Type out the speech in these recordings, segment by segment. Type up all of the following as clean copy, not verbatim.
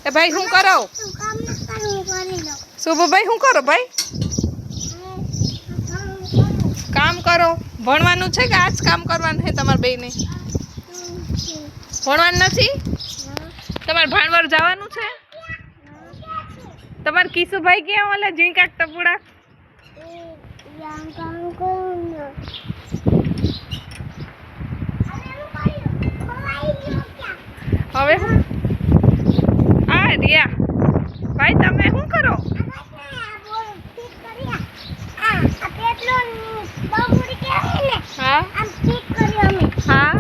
એ ભાઈ શું કરો? શુભભાઈ શું કરો ભાઈ? કામ કરો. ભણવાનું છે કે આજ કામ કરવાનું છે તમારે બેયને? ભણવાનું નથી? તમારે ભાણવર જવાનું છે? તમારે કિશુભાઈ ક્યાં ઓલા ઝીંકા ટપુડા? હવે આ રિયા ભાઈ તમે શું કરો? હા હા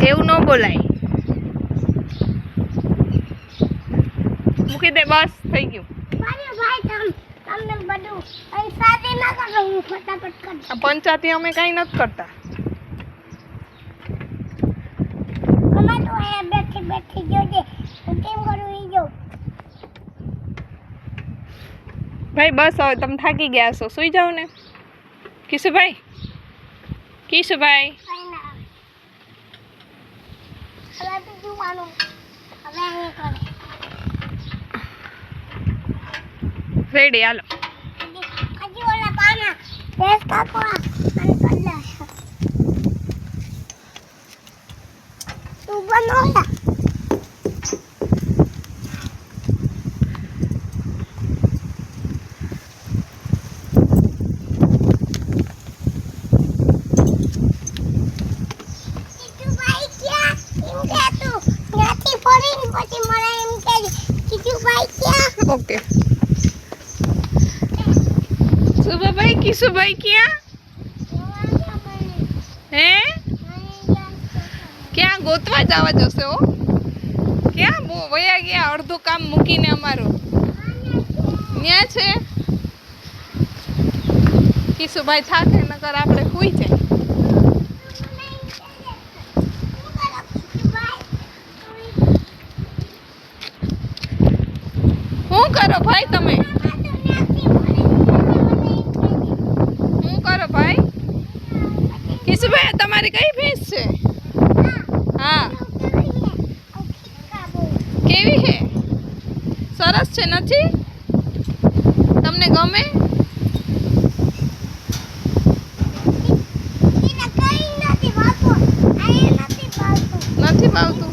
એવું ન બોલાય. મૂકી દે બસ થઈ ગયું. પંચાયતી અમે કઈ નથી કરતા. ભાઈ બસ હવે તમે થાકી ગયા છો, સુઈ જાઓ ને. કિશુભાઈ કિશુભાઈ રેડી હાલો. ओके શુભભાઈ કિશુભાઈ ક્યાં હે? ક્યાં ગોતવા જવા જશે? હો ક્યાં વયા ગયા? અડધું કામ મૂકીને અમારું ત્યાં છે. કિશુભાઈ થાકે નકર આપણે સુઈ જાય. શું કરો ભાઈ તમે? શું કરો ભાઈ? કિશુભાઈ તમારી કઈ ભેંસ છે? હા કેવી છે? સરસ છે નથી? તમને ગમે? નથી ભાવતું?